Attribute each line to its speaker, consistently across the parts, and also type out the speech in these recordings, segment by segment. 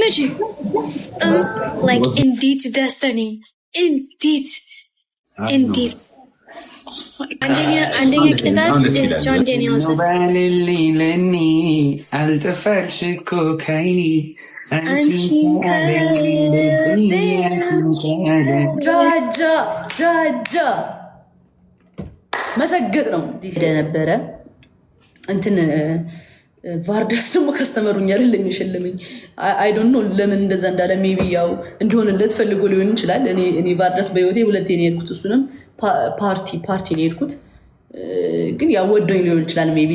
Speaker 1: መቼ like እንዴት ደስተኔ እንዴት አንደኛ ቅጣት is John Danielson
Speaker 2: አልጠፋሽ እኮ ከዓይኔ
Speaker 3: ጃጃ መሰገጥ ነው ነበረ እንትን ቫርዳስ ደግሞ ከስተመሩኝ አይደለም የሸለመኝ አይ ዶንት ኖ ለምን እንደዛ እንዳለ ሜቢ ያው እንደሆነለት ፈልጎ ሊሆን ይችላል እኔ ቫርዳስ በህይወቴ ሁለቴ ነው የሄድኩት እሱንም ፓርቲ ነው የሄድኩት ግን ያው ወዶኝ ሊሆን ይችላል ሜቢ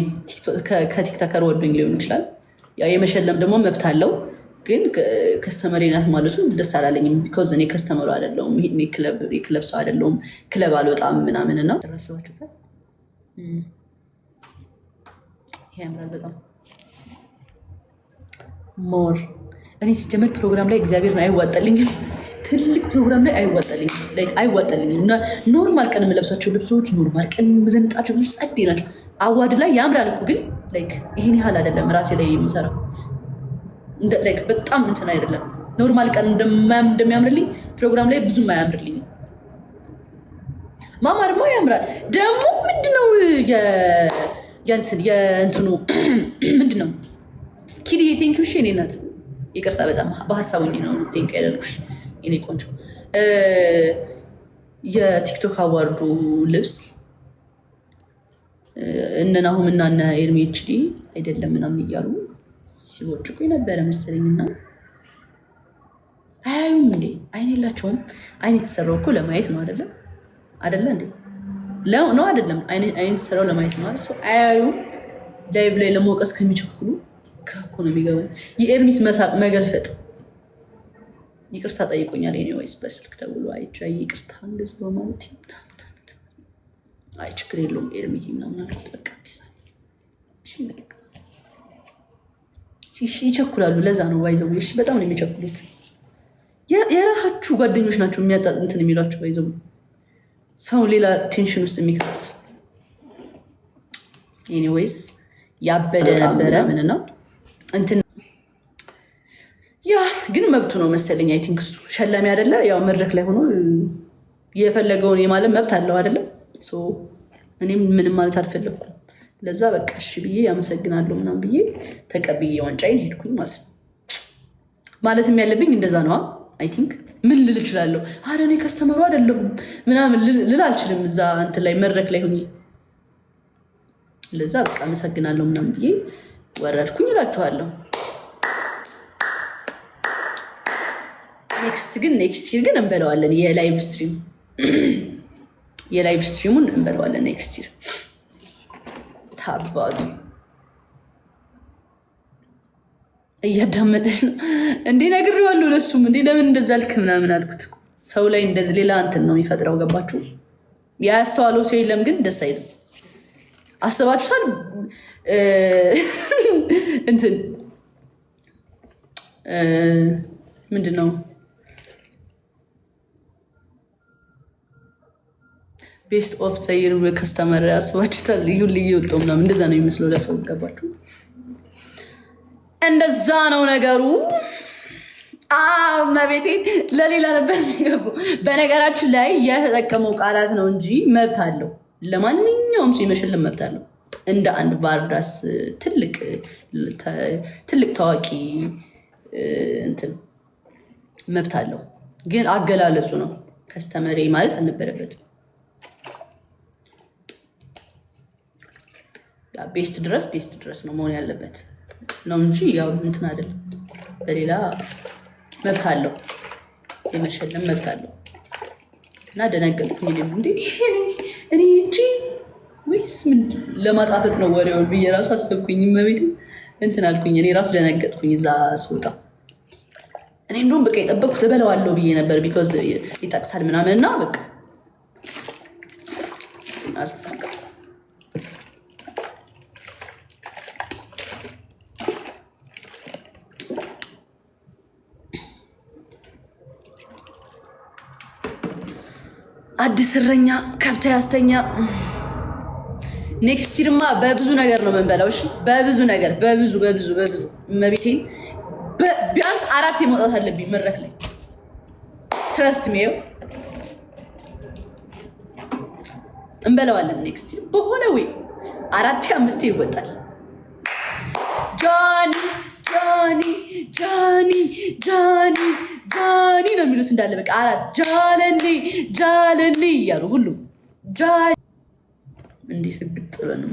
Speaker 3: ከቲክቶከር ወዶኝ ሊሆን ይችላል ያው የመሸለም ደግሞ መብት አለው ግን ከስተመሬ ናት ማለቱ ደስ አላለኝም ቢኮዝ እኔ ከስተመሩ አይደለሁም እኔ ክለብ ሰው አይደለሁም ክለብ አልወጣም ምናምን ነው ተራስባችሁታል ያምራል በጣም ሞር እኔ ሲጀመር ፕሮግራም ላይ እግዚአብሔርን አይዋጣልኝም ትልቅ ፕሮግራም ላይ አይዋጣልኝም እና ኖርማል ቀን የምለብሳቸው ልብሶች ኖርማል ቀን የምዘንጣቸው ልብሶች ጸዴ ናቸው አዋድ ላይ ያምራል እኮ ግን ይሄን ያህል አይደለም ራሴ ላይ የምሰራው በጣም እንትን አይደለም ኖርማል ቀን እንደሚያምርልኝ ፕሮግራም ላይ ብዙም አያምርልኝ ማማርማ ያምራል ደግሞ ምንድነው የእንትኑ ምንድነው ኪድዬ ቴንኪው እሺ እኔ ናት ይቅርታ በጣም በሀሳቡኝ ነው ቴንክ ያደርጉሽ እኔ ቆንጆ የቲክቶክ አዋርዱ ልብስ እነናሁም እና እነ ኤርሚኤችዲ አይደለም ምናምን እያሉ ሲወጭቁ የነበረ መሰለኝና አያዩም እንዴ አይን የላቸውም አይን የተሰራው እኮ ለማየት ነው አይደለ እንዴ ነው አይደለም አይን የተሰራው ለማየት ነው አይደል አያዩም ላይቭ ላይ ለመውቀስ ከሚቸኩሉ ከኮ ነው የሚገባኝ የኤርሚስ መሳቅ መገልፈጥ ይቅርታ ጠይቆኛል ኤኒዌይስ በስልክ ደውሎ አይቻይ ይቅርታ እንደዚህ በማለት አይ ችግር የለውም ኤርሚ ምናምን አልኩት በቃ ቢሳ እሺ ይቸኩላሉ ለዛ ነው ባይዘው እሺ በጣም ነው የሚቸኩሉት የራሳችሁ ጓደኞች ናቸው እንትን የሚሏቸው ባይዘው ሰው ሌላ ቴንሽን ውስጥ የሚከቱት ኤኒዌይስ ያበደ ነበረ ምን ነው እንትን ያ ግን መብቱ ነው መሰለኝ አይ ቲንክ እሱ ሸላሚ አይደለ ያው መድረክ ላይ ሆኖ የፈለገውን የማለም መብት አለው አይደለ ሶ እኔም ምንም ማለት አልፈለኩም ለዛ በቃ እሺ ብዬ ያመሰግናለሁ ምናምን ብዬ ተቀብዬ ዋንጫዬን ሄድኩኝ ማለት ነው ማለትም ያለብኝ እንደዛ ነው አይ ቲንክ ምን ልል እችላለሁ አረ እኔ ከስተመሩ አይደለሁም ምናምን ልል አልችልም እዛ እንትን ላይ መድረክ ላይ ሆኜ ለዛ በቃ አመሰግናለሁ ምናምን ብዬ ወረድኩኝ እላችኋለሁ ኔክስት ይር ግን እንበለዋለን የላይቭ ስትሪሙን እንበለዋለን ኔክስት ይር ታባዱ እያዳመጠች ነው እንዴ ነግሬዋለሁ ለሱም እንዴ ለምን እንደዛ አልክ ምናምን አልኩት ሰው ላይ እንደዚህ ሌላ እንትን ነው የሚፈጥረው ገባችሁ ያስተዋለው ሰው የለም ግን ደስ አይልም አስባችሁታል እንትን ምንድነው ቤስት ኦፍ ዘይር ከስተመር አስባችሁታል ልዩ ወጣው ምናምን እንደዛ ነው የሚመስለው ለሰው ገባችሁ እንደዛ ነው ነገሩ መቤቴ ለሌላ ነበር የሚገባው በነገራችን ላይ የተጠቀመው ቃላት ነው እንጂ መብት አለው ለማንኛውም ሰው የመሸለም መብት አለው እንደ አንድ ቫርዳስ ትልቅ ታዋቂ እንትን መብት አለው ግን አገላለጹ ነው ከስተመሬ ማለት አልነበረበትም ቤስት ድረስ ነው መሆን ያለበት ነው እንጂ ያው እንትን አይደለም በሌላ መብት አለው የመሸለም መብት አለው እና ደነገጥኩኝ እንዴ እኔ እንጂ ወይስ ምን ለማጣፈጥ ነው ወሬውን ብዬ ራሱ አሰብኩኝ መቤት እንትን አልኩኝ እኔ ራሱ ደነገጥኩኝ እዛ ስወጣ እኔ እንደውም በቃ የጠበቅኩት እበለዋለሁ ብዬ ነበር ቢኮዝ ይጠቅሳል ምናምን እና በቃ አልተሳካም አዲስ እረኛ ከብት ያስተኛ ኔክስት ይርማ በብዙ ነገር ነው የምንበላው። እሺ በብዙ ነገር በብዙ መቤቴን ቢያንስ 4 መውጣት አለብኝ መድረክ ላይ ትረስት ሜው እንበላዋለን። ኔክስት በሆነ ወይ 4 5 ይወጣል። ጃኒ ጃኒ ጃኒ ጃኒ ጃኒ ነው የሚሉት እንዳለ በቃ 4 ጃለኒ ጃለኒ እያሉ ሁሉም ጃኒ እንዲህ ስግጥ ብለን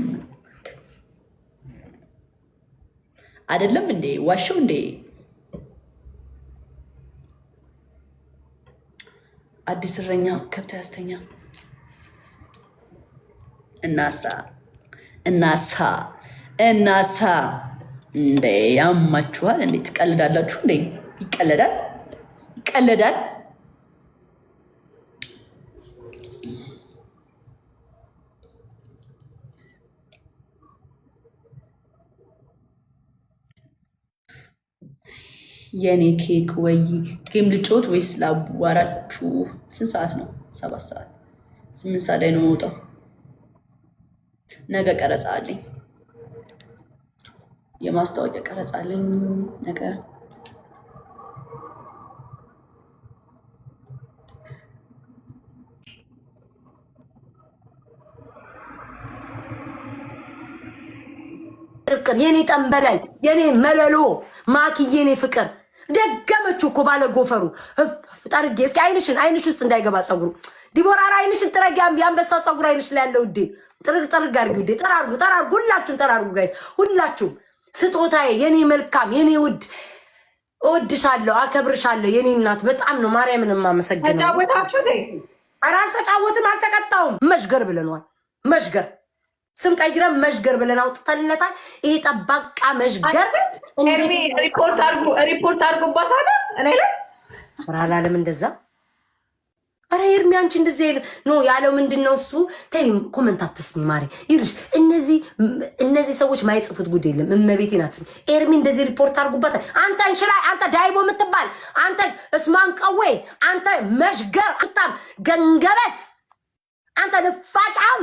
Speaker 3: አይደለም እንዴ ዋሻው እንዴ አዲስ እረኛ ከብት ያስተኛ እናሳ እንዴ ያማችኋል እንዴ? ትቀልዳላችሁ እንዴ? ይቀለዳል። የኔ ኬክ ወይ ጌም ልጮት ወይስ ላዋራችሁ? ስንት ሰዓት ነው? 7 ሰዓት 8 ሰዓት ላይ ነው የምወጣው። ነገ ቀረጻ አለኝ፣ የማስታወቂያ ቀረጻ አለኝ ነገ።
Speaker 4: የኔ ጠንበላይ የኔ መለሎ ማኪዬ የኔ ፍቅር ደገመችው እኮ ባለ ጎፈሩ ጠርጌ። እስኪ አይንሽ ውስጥ እንዳይገባ ጸጉሩ ዲቦራራ አይንሽን ጥረጊ። የአንበሳው ጸጉር አይንሽ ላይ ያለው ውዴ ጥርግ አድርጊ ውዴ። ጠራርጉ ሁላችሁም ጠራርጉ ጋይስ ሁላችሁም። ስጦታዬ የኔ መልካም የኔ ውድ እወድሻለሁ፣ አከብርሻለሁ የኔ እናት። በጣም ነው ማርያምን የማመሰግነው።
Speaker 5: ተጫወታችሁ እንዴ?
Speaker 4: ኧረ አልተጫወትም፣ አልተቀጣውም። መሽገር ብለናል። መሽገር ስም ቀይረን መሽገር ብለን አውጥተንለታል። ይሄ ጠባቃ መሽገር
Speaker 5: ኤርሚ ሪፖርት አድርጎባታል እኔ ላይ
Speaker 4: አላለም እንደዛ። አረ ኤርሚ አንቺ እንደዚህ ኖ ያለው ምንድነው እሱ? ተይ ኮመንት አትስሚ ማሪ ይልሽ። እነዚህ ሰዎች ማይጽፉት ጉድ የለም። እመቤቴን አትስሚ። ኤርሚ እንደዚህ ሪፖርት አድርጎባታል። አንተ እንሽላይ፣ አንተ ዳይቦ የምትባል አንተ እስማን ቀዌ፣ አንተ መሽገር፣ አንተ ገንገበት፣ አንተ ልፋጫም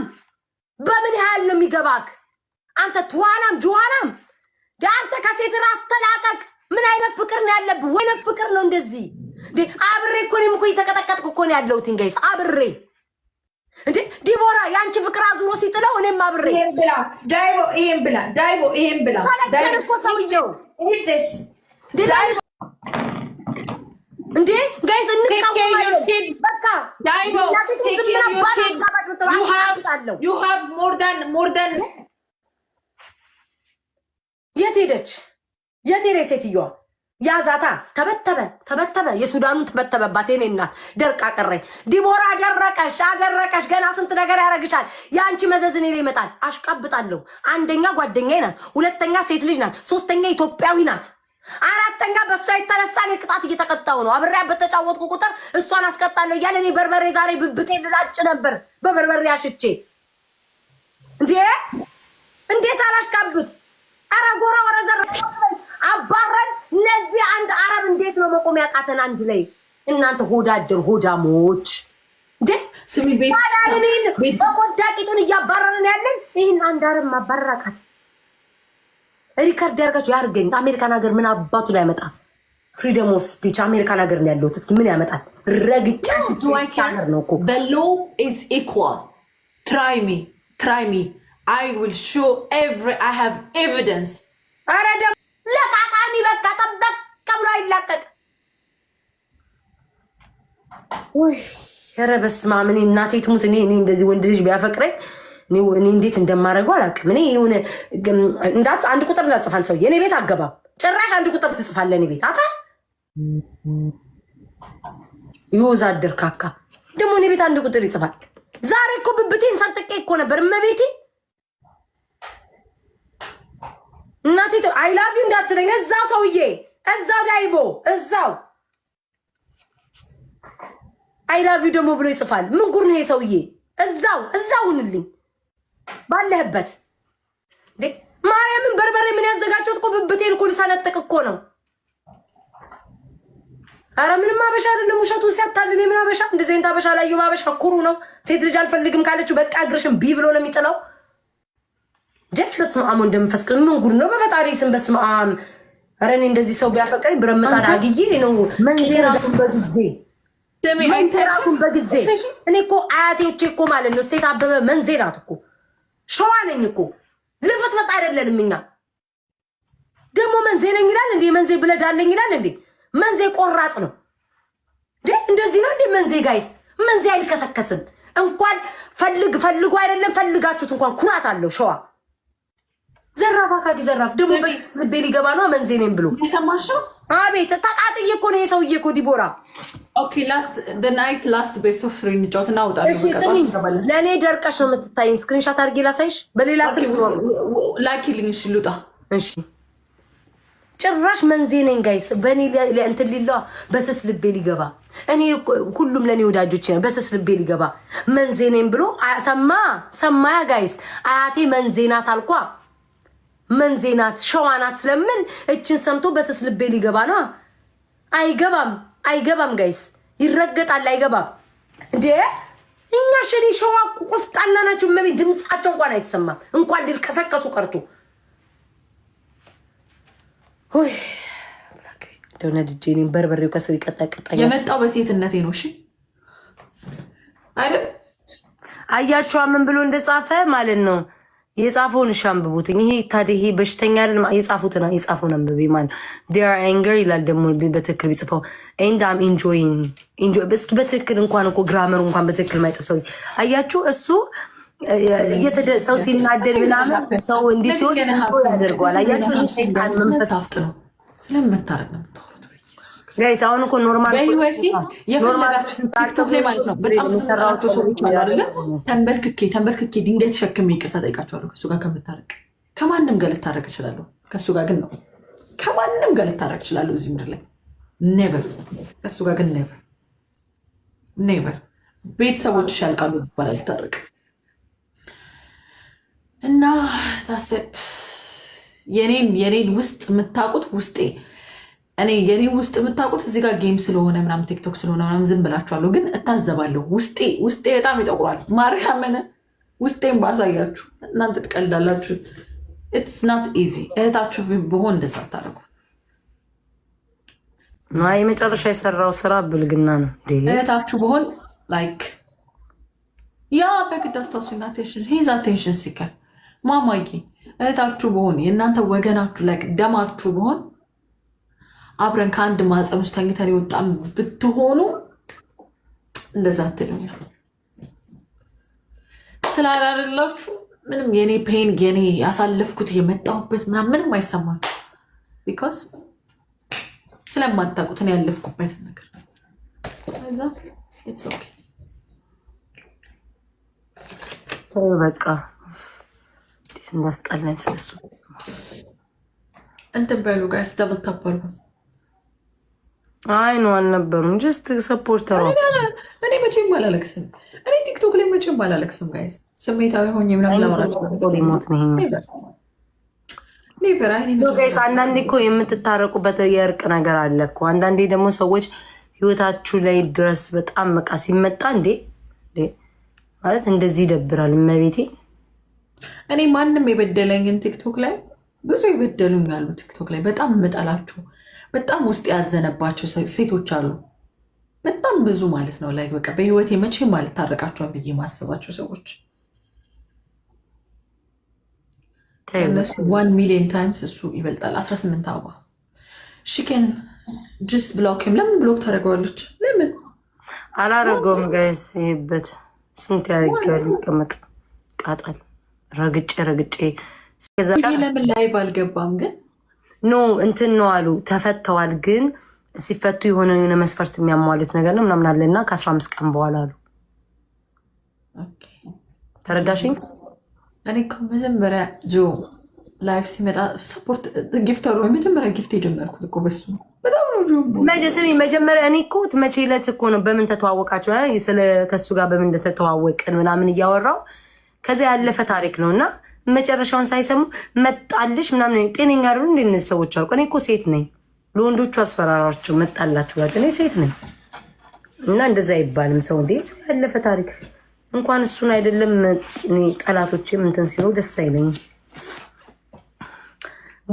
Speaker 4: በምን ያህል ነው የሚገባክ? አንተ ትዋናም ጅዋናም አንተ ከሴት ራስ ተላቀቅ። ምን አይነት ፍቅር ነው ያለብህ? ወይ ነው ፍቅር ነው እንደዚህ እንዴ? አብሬ እኮ እኔም እኮ እየተቀጠቀጥኩ እኮ ነው ያለሁት ጋይስ። አብሬ እንዴ ዲቦራ ያንቺ ፍቅር አዙሮ ሲጥለው እኔም አብሬ
Speaker 5: ይሄን ብላ ዳይቦ ይሄን ብላ
Speaker 4: ሰለቸን እኮ ሰውየው ዳይቦ እንዴ ጋይስ በቃ
Speaker 5: ዳይቦ you have more than
Speaker 4: የት ሄደች ሴትዮዋ? ያዛታ ተበተበ። የሱዳኑን ተበተበባት። የኔ እናት ደርቃ ቀረኝ። ዲቦራ አደረቀሽ። ገና ስንት ነገር ያደርግሻል። የአንቺ መዘዝ እኔ ላይ ይመጣል። አሽቃብጣለሁ። አንደኛ ጓደኛዬ ናት፣ ሁለተኛ ሴት ልጅ ናት፣ ሶስተኛ ኢትዮጵያዊ ናት፣ አራተኛ በእሷ የተነሳ እኔ ቅጣት እየተቀጣሁ ነው። አብሬያ በተጫወትኩ ቁጥር እሷን አስቀጣለሁ እያለ እኔ በርበሬ ዛሬ ብብቴ ልላጭ ነበር በበርበሬ አሽቼ። እንዴት አላሽቃብጥ? ኧረ ጎራ ወረዘር አባረን። ለዚህ አንድ አረብ እንዴት ነው መቆም ያቃተን አንድ ላይ? እናንተ ሆዳሞች
Speaker 5: ስሚ ቤት
Speaker 4: በቆዳ ቂጡን እያባረርን ያለን ይህን አንድ አረብ ማባረር አቃተን። ሪከርድ ያርጋችሁ ያርገኝ። አሜሪካን ሀገር ምን አባቱ ላይ ያመጣል? ፍሪደም ኦፍ ስፒች አሜሪካን ሀገር ነው ያለሁት። እስኪ ምን ያመጣል? ረግጫሽ ሀገር ነው እኮ።
Speaker 5: The law is equal. Try me. I will show I have evidence.
Speaker 4: አረ ደግሞ ለቃቃሚ በቃ ጠበቅ ብሎ አይላቀቅ። ወይ ኧረ በስመ አብ። እኔ እናቴ ትሙት እኔ እንደዚህ ወንድ ልጅ ቢያፈቅረኝ እኔ እንዴት እንደማደርገው አላውቅም። እኔ የሆነ አንድ ቁጥር እንዳጽፋን ሰውዬ እኔ ቤት አገባም። ጭራሽ አንድ ቁጥር ትጽፋለህ እኔ ቤት ይወዛደር ካካ ደግሞ እኔ ቤት አንድ ቁጥር ይጽፋል። ዛሬ እኮ ብብቴን ሰንጥቄ እኮ ነበር እመቤቴ። እናቴ አይ ላቭ ዩ እንዳትለኝ እዛው ሰውዬ እዛው ዳይቦ እዛው አይ ላቭ ዩ ደግሞ ብሎ ይጽፋል። ምን ጉር ነው የሰውዬ? እዛው ሁንልኝ ባለህበት እንዴ ማርያምን በርበሬ ምን ያዘጋጀሁት እኮ ብብቴን እኮ ልሰነጥቅ እኮ ነው። ኧረ ምንም አበሻ አይደለም። ውሸቱ ሲያታልል ምን አበሻ? እንደዚህ አይነት አበሻ ላይ አበሻ ኩሩ ነው። ሴት ልጅ አልፈልግም ካለችው በቃ እግርሽን ቢ ብሎ ነው የሚጥለው። ደፍ በስመ አብ እንደምፈስክ ምን ጉድ ነው በፈጣሪ ስም በስመ አብ ኧረ እኔ እንደዚህ ሰው ቢያፈቅረኝ ብረምጣ አግዬ ነው መንዜራቱን በጊዜ እኔ እኮ አያቴዎቼ እኮ ማለት ነው ሴት አበበ መንዜራት እኮ ሸዋ ነኝ እኮ ልርፈት መጣ አይደለንም እኛ ደግሞ መንዜ ነኝ ይላል እንዴ መንዜ ብለድ አለኝ ይላል እንዴ መንዜ ቆራጥ ነው እንዴ እንደዚህ ነው እንዴ መንዜ ጋይስ መንዜ አይልከሰከስም እንኳን ፈልጉ አይደለም ፈልጋችሁት እንኳን ኩራት አለው ሸዋ ዘራፋ ካዲ ዘራፍ ደግሞ በልቤ ሊገባ ነው መንዜ ነኝ ብሎ
Speaker 5: የሰማሽው
Speaker 4: አቤት ተቃጥዬ እኮ ነው የሰውዬ እኮ ዲቦራ
Speaker 5: ኦኬ ላስት ቤስት ኦፍ 3 እንጫወትና አውጣ
Speaker 4: እሺ ስሚ ለኔ ደርቀሽ ነው የምትታይኝ ስክሪንሻት አድርጌ ላሳይሽ በሌላ ስልክ ነው
Speaker 5: ላኪልኝ እሺ ልውጣ
Speaker 4: እሺ ጭራሽ መንዜ ነኝ ጋይስ በኔ እንትን ሊለው በስስ ልቤ ሊገባ እኔ ሁሉም ለኔ ወዳጆች ነው በስስ ልቤ ሊገባ መንዜ ነኝ ብሎ ሰማያ ጋይስ አያቴ መንዜ ናት አልኳ መንዜ ናት ሸዋ ናት ስለምን እችን ሰምቶ በስስ ልቤ ሊገባ ነው አይገባም ጋይስ ይረገጣል አይገባም እንዴ እኛ ሸሪ ሸዋ ቆፍጣና ናቸው መቢ ድምጻቸው እንኳን አይሰማም እንኳን ሊልከሰከሱ ቀርቶ ሆይ ደውነ ዲጄኒን በርበሬው ከስር ይቀጣቀጣኝ
Speaker 5: የመጣው በሴትነቴ ነው እሺ አይደል
Speaker 4: አያችሁ ምን ብሎ እንደጻፈ ማለት ነው የጻፈውን ሻምብቡትኝ ይሄ ታዲያ ይሄ በሽተኛ አይደል የጻፈውን አንብቤ ማለት they are angry ይላል ደግሞ በትክክል ቢጽፈው and I'm enjoying በስኪ በትክክል እንኳን እኮ ግራመሩ እንኳን በትክክል ማይጽፍ ሰው አያችሁ እሱ ሰው ሲናደድ ምናምን ሰው እንዲህ ሲሆን ያደርገዋል አያችሁ ሰይጣን መንፈስ አፍጥ ነው
Speaker 5: ስለምታረግ ነው የምታወሩት
Speaker 4: ጋይስ አሁን እኮ ኖርማል
Speaker 5: በህይወቴ የፈለጋችሁት ቲክቶክ ላይ ማለት ነው በጣም ሰራራችሁ ሰዎች አሉ አይደል ተንበርክኬ ድንጋይ ተሸክሜ ይቅርታ ጠይቃችኋለሁ ከሱ ጋር ከምታረቅ ከማንም ጋር ልታረቅ እችላለሁ ከሱ ጋር ግን ነው ከማንም ጋር ልታረቅ እችላለሁ እዚህ ምድር ላይ ኔቨር ከሱ ጋር ግን ኔቨር ቤተሰቦችሽ ያልቃሉ ይባላል ልታረቅ እና ታሰት የኔን ውስጥ የምታውቁት ውስጤ እኔ የኔ ውስጥ የምታውቁት እዚህ ጋር ጌም ስለሆነ ምናምን ቲክቶክ ስለሆነ ምናምን ዝም ብላችኋለሁ ግን እታዘባለሁ ውስጤ በጣም ይጠቁራል ማርያምን ውስጤን ባሳያችሁ እናንተ ትቀልዳላችሁ ኢትስ ናት ኢዚ እህታችሁ በሆን እንደዛ ታረጉ
Speaker 4: ማይ መጨረሻ የሰራው ስራ ብልግና ነው
Speaker 5: እህታችሁ በሆን ላይክ ያ በግድ አስታውሱኝ አቴንሽን ሲከር ማማዬ እህታችሁ በሆን የእናንተ ወገናችሁ ላይ ደማችሁ በሆን አብረን ከአንድ ማህፀን ውስጥ ተኝተን የወጣን ብትሆኑ እንደዛ አትሉኝ ስላላደላችሁ ምንም የኔ ፔን የኔ ያሳለፍኩት የመጣሁበት ምንም አይሰማችሁ ቢኮዝ ስለማታውቁት እኔ ያለፍኩበትን ነገር እዛ ኢትስ ኦኬ
Speaker 4: በቃ እንዳስጠላኝ ስለሱ
Speaker 5: እንትን በሉ ጋይስ ደብል ታባሉ
Speaker 4: አይ ነው አልነበሩም ጀስት ሰፖርተር
Speaker 5: እኔ መቼም አላለቅስም እኔ ቲክቶክ ላይ መቼም አላለቅስም ጋይስ ስሜታዊ ሆኜ ምናምን ላወራችሁ
Speaker 4: ጋይስ አንዳንዴ እኮ የምትታረቁበት የእርቅ ነገር አለ እኮ አንዳንዴ ደግሞ ሰዎች ህይወታችሁ ላይ ድረስ በጣም በቃ ሲመጣ እንዴ ማለት እንደዚህ ይደብራል እመቤቴ
Speaker 5: እኔ ማንም የበደለኝን ቲክቶክ ላይ ብዙ ይበደሉኝ አሉ ቲክቶክ ላይ በጣም የምጠላቸው በጣም ውስጥ ያዘነባቸው ሴቶች አሉ በጣም ብዙ ማለት ነው ላይ በቃ በህይወቴ መቼም አልታረቃቸውን ብዬ ማስባቸው ሰዎች እነሱ 1 ሚሊዮን ታይምስ እሱ ይበልጣል 18 አበባ ሽኬን ጅስ ብሎክም ለምን ብሎክ ታደርገዋለች ለምን
Speaker 4: አላረገውም ጋይስ ይሄበት ስንት ያደርጋል ይቀመጥ ቃጣል ረግጬ
Speaker 5: ለምን ላይቭ አልገባም ግን
Speaker 4: ኖ እንትን ነው አሉ ተፈተዋል ግን ሲፈቱ የሆነ መስፈርት የሚያሟሉት ነገር ነው ምናምን አለና ከ15 ቀን በኋላ አሉ ተረዳሽኝ
Speaker 5: እኔ እኮ መጀመሪያ ጆ ላይቭ ሲመጣ ሰፖርት ጊፍተሩ መጀመሪያ ጊፍት የጀመርኩት እኮ በሱ በጣም ነው
Speaker 4: መጀመሪያ እኔ እኮ መቼ ዕለት እኮ ነው በምን ተተዋወቃችሁ ስለ ከሱ ጋር በምን እንደተተዋወቅን ምናምን እያወራው ከዛ ያለፈ ታሪክ ነውና መጨረሻውን ሳይሰሙ መጣልሽ ምናምን ጤነኛ አይደሉ እንደ እነዚህ ሰዎች አልኩ እኔ እኮ ሴት ነኝ ለወንዶቹ አስፈራራቸው መጣላችሁ ጋር እኔ ሴት ነኝ እና እንደዛ አይባልም ሰው እንዴ ያለፈ ታሪክ እንኳን እሱን አይደለም እኔ ጠላቶቼም እንትን ሲሉ ደስ አይለኝም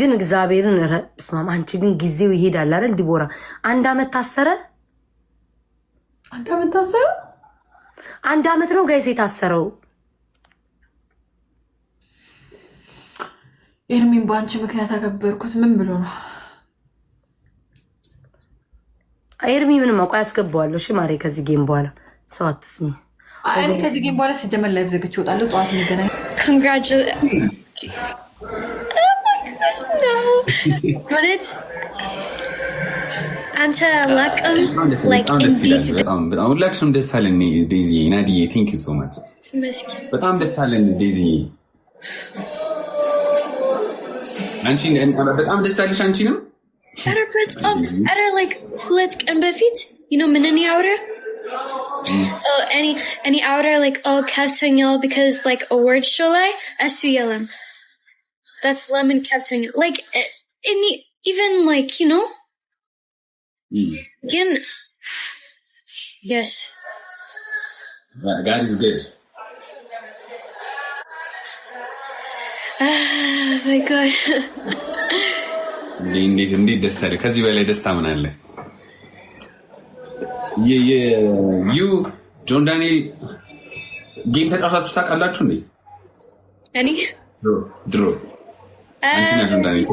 Speaker 4: ግን እግዚአብሔርን ስማም አንቺ ግን ጊዜው ይሄዳል አይደል ዲቦራ? 1 ዓመት ታሰረ።
Speaker 5: 1 ዓመት ታሰረ።
Speaker 4: 1 ዓመት ነው ጋይስ የታሰረው።
Speaker 5: ኤርሚን በአንቺ ምክንያት አከበርኩት ምን ብሎ ነው?
Speaker 4: ኤርሚ ምንም አውቃ ያስገባዋለሁ። እሺ ማሬ ከዚህ ጌም በኋላ ሰው አትስሚ።
Speaker 5: እኔ ከዚህ ጌም በኋላ ሲጀመር ላይቭ ዘግቼ እወጣለሁ። ጠዋት እንገናኝ።
Speaker 1: Congratulations. Oh my God, no. But it's Anta Lakam, like indeed.
Speaker 2: ሁላችንም ደስ አለን ዴዚ ናዲዬ ቴንክ ዩ ሶ ማች በጣም ደስ አለን ዴዚ አንቺ በጣም ደስ አለሽ አንቺንም
Speaker 1: Better like let's and befit you know minani outer oh any outer like oh kaftangal because like a word sholai asuyelam that's lemon kaftangal like any even like you know again yes
Speaker 2: God is good
Speaker 1: oh my God
Speaker 2: እንዴት ደስ አለ ከዚህ በላይ ደስታ ምን አለ ዩ ጆን ዳንኤል ጌም ተጫውታችሁ ታውቃላችሁ እንዴ
Speaker 1: እኔ
Speaker 2: ድሮ አንቺና ጆን ዳንኤል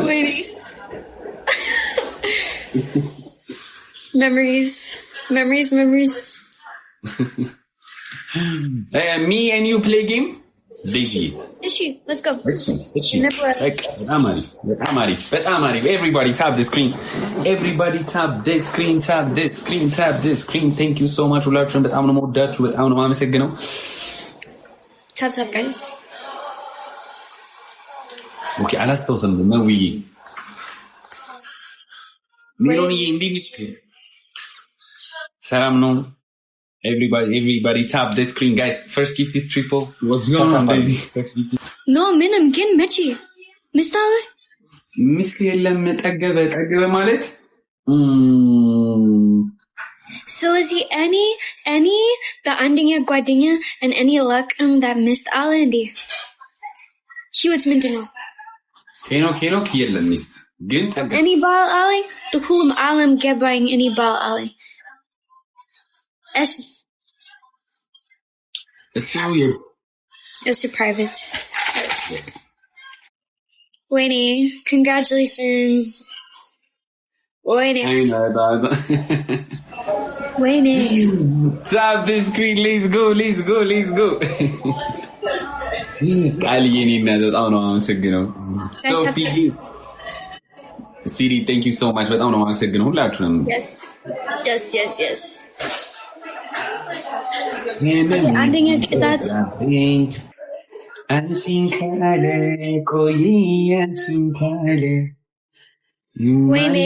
Speaker 1: wait memories
Speaker 2: me and you play game Daisy.
Speaker 1: Ishi, let's go.
Speaker 2: በጣም አሪፍ. Everybody tap the screen. Tap the screen. Thank you so much. ሁላችሁም በጣም ነው የምወዳችሁ, በጣም ነው የማመሰግነው.
Speaker 1: Tap guys.
Speaker 2: Okay, አላስታውስም ነው ወይ ሚሮኒ እንዴት ነሽ? ሰላም ነው? Everybody tap the screen, guys. First gift is triple. What's going on, Daisy?
Speaker 1: No, minimum gin mechi. Mistale?
Speaker 2: Misli የለም ጠገበ ማለት
Speaker 1: So is he any the andinga guadinga and any luck that missed Alandi? He was minting.
Speaker 2: ኬኖክ የለም ሚስት ግን
Speaker 1: any ball alley the coolum alam get buying any ball alley.
Speaker 2: It's weird.
Speaker 1: It's your private. Winnie, congratulations. Winnie. Winnie.
Speaker 2: Tap the screen. Let's go. ቃልዬ እኔና በጣም ነው የማመሰግነው። ሲሪ thank you so much በጣም ነው የማመሰግነው ሁላችሁንም።
Speaker 1: Yes. አንደኛ ቅጣት
Speaker 2: አንቺን ካለ ቆይ አንቺን ካለ
Speaker 1: ወይኔ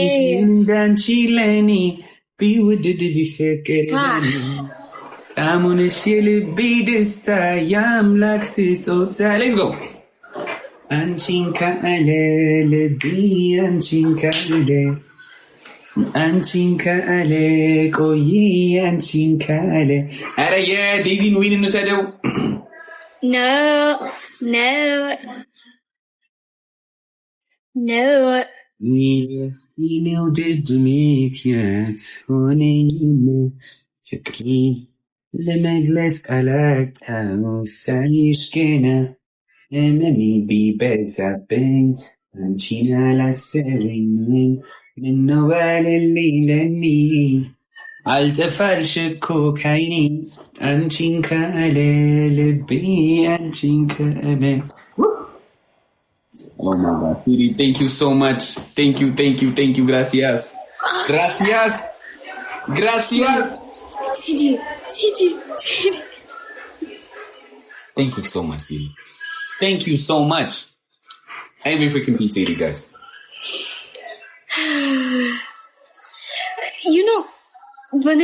Speaker 2: እንዳንቺ ለኔ ቢወደድ ቢፈቀር ጣሙንሽ የልቤ ደስታ የአምላክ ስጦታ Let's go አንቺን ካለ ልቤ አንቺን ካለ አንቺን ካለ ቆይ አንቺን ካለ ኧረ የዴዚን ዊን እንውሰደው
Speaker 1: No.
Speaker 2: የመውደድ ምክንያት ሆነኝ ፍቅሬ ለመግለጽ ቃላጣው ሳይሽ ገና ህመሜ ቢበዛብኝ አንቺን አላስተውኝም ምነው ባልልኝ ለኔ አልጠፋልሽ እኮ ካይኔ አንቺን ካለ ልቤ አንቺን ካለ Oh my God, Siri, thank you so much. Thank you. Gracias.
Speaker 1: Sidi.
Speaker 2: Thank you so much, Siri. Thank you so much. Every freaking pizza, Siri, guys.
Speaker 1: You know, when